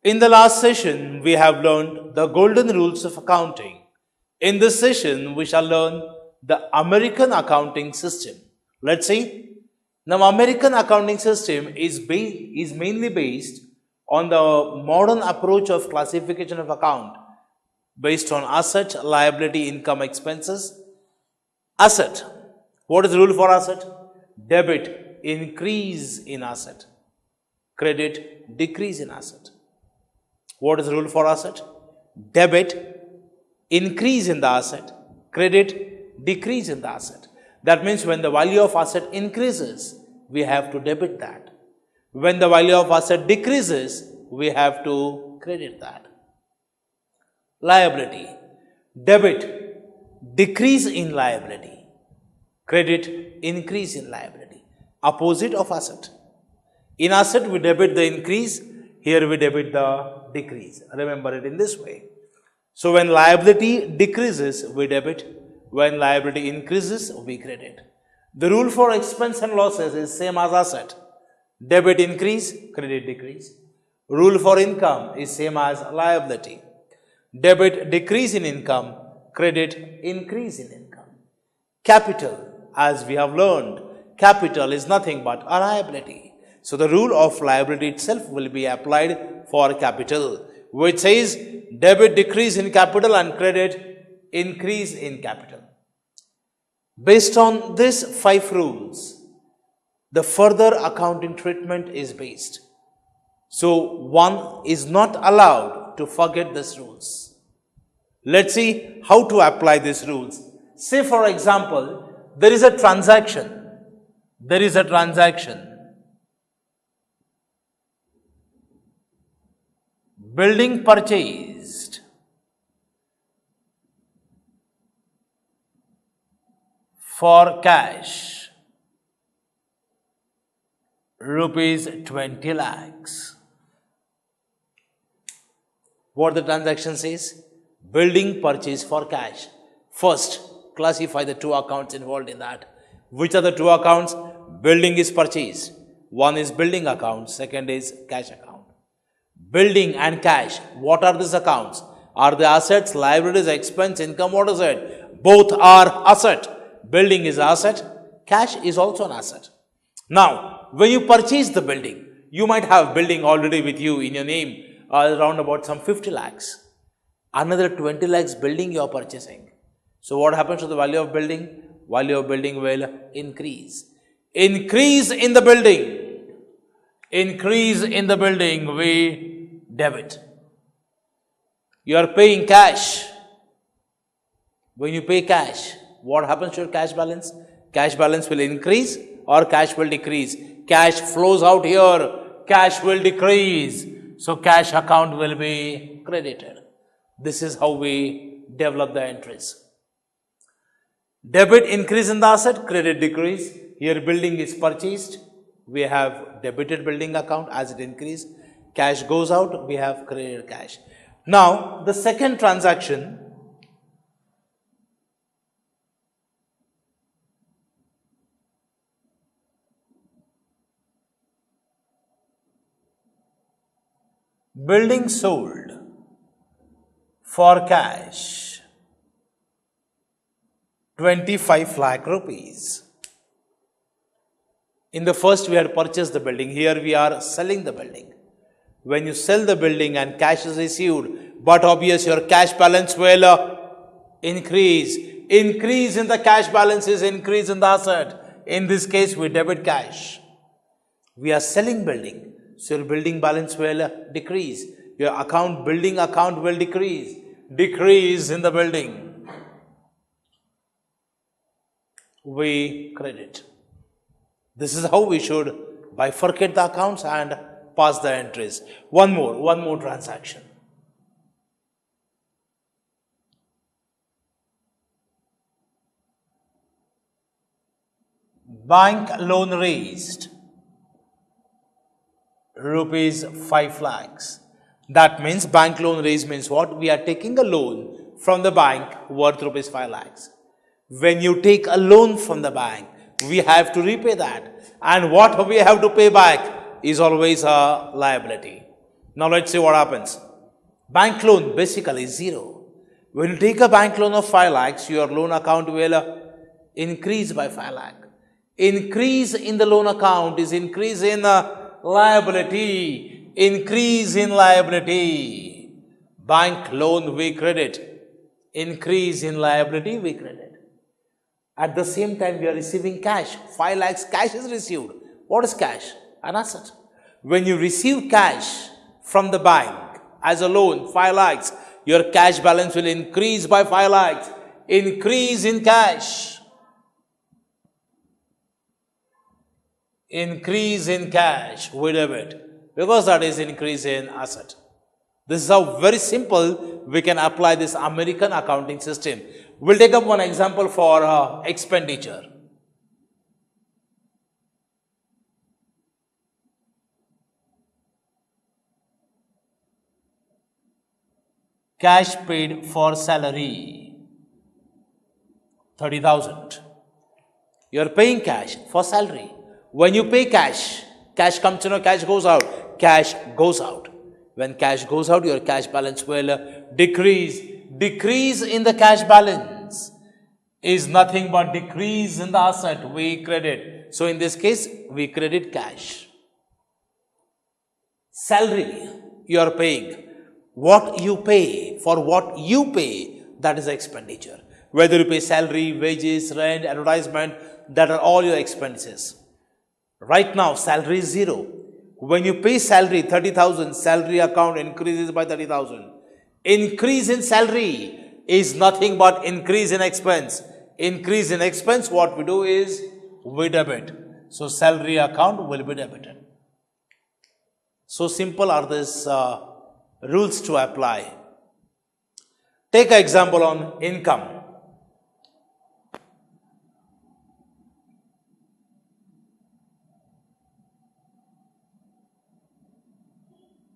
In the last session, we have learned the golden rules of accounting. In this session, we shall learn the American accounting system. Let's see. Now, American accounting system is mainly based on the modern approach of classification of account based on asset, liability, income, expenses. Asset. What is the rule for asset? Debit, increase in asset. Credit, decrease in asset. What is the rule for asset? Debit, increase in the asset. Credit, decrease in the asset. That means when the value of asset increases, we have to debit that. When the value of asset decreases, we have to credit that. Liability. Debit, decrease in liability. Credit, increase in liability. Opposite of asset. In asset, we debit the increase. Here we debit the decrease. Remember it in this way. So when liability decreases, we debit. When liability increases, we credit. The rule for expense and losses is same as asset. Debit increase, credit decrease. Rule for income is same as liability. Debit decrease in income, credit increase in income. Capital, as we have learned, capital is nothing but a liability. So the rule of liability itself will be applied for capital, which says debit decrease in capital and credit increase in capital. Based on these 5 rules, the further accounting treatment is based. So one is not allowed to forget these rules. Let's see how to apply these rules. Say for example, there is a transaction. Building purchased for cash, rupees 20 lakhs. What the transaction says? Building purchase for cash. First, classify the 2 accounts involved in that. Which are the 2 accounts? Building is purchased. One is building account, second is cash account. Building and cash, what are these accounts? Are the assets, liabilities, expense, income? What is it? Both are asset. Building is asset, cash is also an asset. Now, when you purchase the building, you might have building already with you in your name, around about some 50 lakhs. Another 20 lakhs building you are purchasing. So what happens to the value of building? Value of building will increase. Increase in the building. Increase in the building, we debit. You are paying cash. When you pay cash, what happens to your cash balance? Cash balance will increase or cash will decrease. Cash flows out here, cash will decrease. So cash account will be credited. This is how we develop the entries. Debit increase in the asset, credit decrease. Here building is purchased. We have debited building account as it increase. Cash goes out, we have credited cash. Now, the second transaction, building sold for cash, 25 lakh rupees. In the first, we had purchased the building. Here we are selling the building. When you sell the building and cash is received, but obviously your cash balance will increase. Increase in the cash balance is increase in the asset. In this case, we debit cash. We are selling building. So your building balance will decrease. Your building account will decrease. Decrease in the building. We credit. This is how we should bifurcate the accounts and pass the entries. One more transaction. Bank loan raised, rupees 5 lakhs. That means bank loan raised means what? We are taking a loan from the bank worth rupees 5 lakhs. When you take a loan from the bank, we have to repay that. And what we have to pay back is always a liability. Now let's see what happens. Bank loan basically is 0. When you take a bank loan of 5 lakhs, your loan account will increase by 5 lakh. Increase in the loan account is increase in liability. Increase in liability. Bank loan we credit. Increase in liability we credit. At the same time, we are receiving cash. 5 lakhs cash is received. What is cash? An asset. When you receive cash from the bank as a loan, 5 lakhs, your cash balance will increase by 5 lakhs. Increase in cash. Increase in cash we debit, because that is increase in asset. This is how very simple we can apply this American accounting system. We'll take up one example for expenditure. Cash paid for salary, 30,000. You are paying cash for salary. When you pay cash, cash comes in or cash goes out? Cash goes out. When cash goes out, your cash balance will decrease. Decrease in the cash balance is nothing but decrease in the asset we credit. So in this case, we credit cash. Salary you are paying. What you pay, for what you pay, that is expenditure. Whether you pay salary, wages, rent, advertisement, that are all your expenses. Right now, salary is 0. When you pay salary, 30,000, salary account increases by 30,000. Increase in salary is nothing but increase in expense. Increase in expense, what we do is we debit. So, salary account will be debited. So simple are these rules to apply. Take an example on income.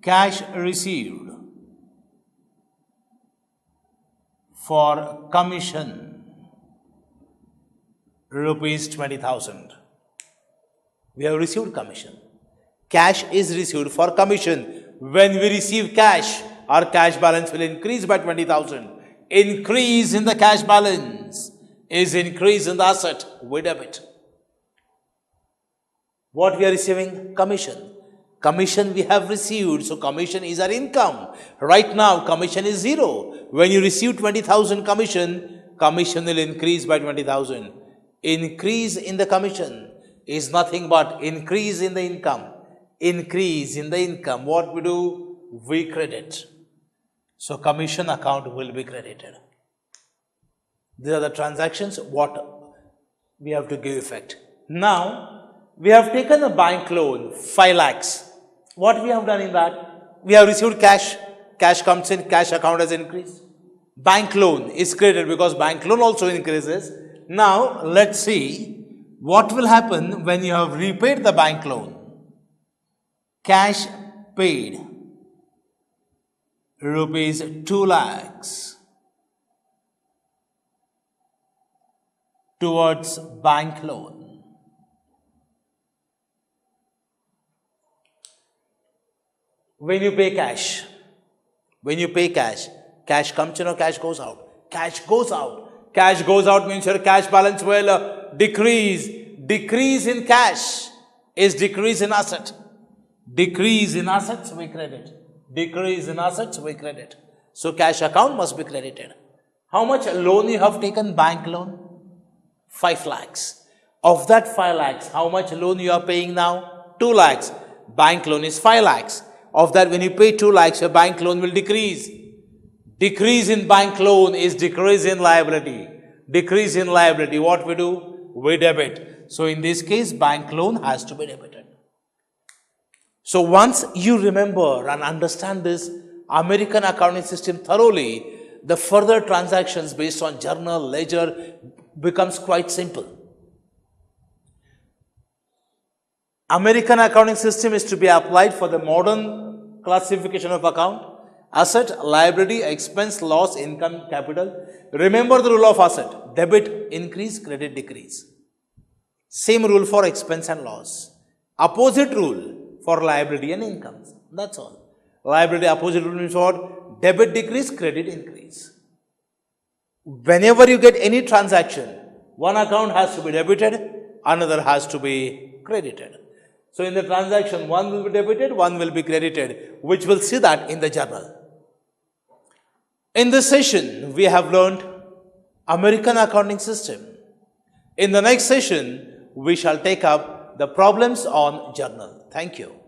Cash received for commission, rupees 20,000. We have received commission. Cash is received for commission. When we receive cash, our cash balance will increase by 20,000. Increase in the cash balance is increase in the asset we debit. What we are receiving? Commission. Commission we have received, so commission is our income. Right now, commission is 0. When you receive 20,000 commission, commission will increase by 20,000. Increase in the commission is nothing but increase in the income. Increase in the income. What we do? We credit. So, commission account will be credited. These are the transactions what we have to give effect. Now, we have taken a bank loan, 5 lakhs. What we have done in that? We have received cash. Cash comes in, cash account has increased. Bank loan is credited because bank loan also increases. Now, let's see what will happen when you have repaid the bank loan. Cash paid, rupees 2 lakhs towards bank loan. When you pay cash, cash comes in or cash goes out? Cash goes out. Cash goes out means your cash balance will decrease. Decrease in cash is decrease in asset. Decrease in assets we credit. Decrease in assets we credit. So cash account must be credited. How much loan you have taken? Bank loan? 5 lakhs. Of that 5 lakhs, how much loan you are paying now? 2 lakhs. Bank loan is 5 lakhs. Of that, when you pay 2 lakhs, your bank loan will decrease. Decrease in bank loan is decrease in liability. Decrease in liability, what we do? We debit. So in this case, bank loan has to be debited. So once you remember and understand this American accounting system thoroughly, the further transactions based on journal, ledger becomes quite simple. American accounting system is to be applied for the modern classification of account: asset, liability, expense, loss, income, capital. Remember the rule of asset: debit increase, credit decrease. Same rule for expense and loss. Opposite rule for liability and income. That's all. Liability opposite means what? Debit decrease, credit increase. Whenever you get any transaction, one account has to be debited, another has to be credited. So in the transaction, one will be debited, one will be credited, which we'll see that in the journal. In this session, we have learned American accounting system. In the next session, we shall take up the problems on journal. Thank you.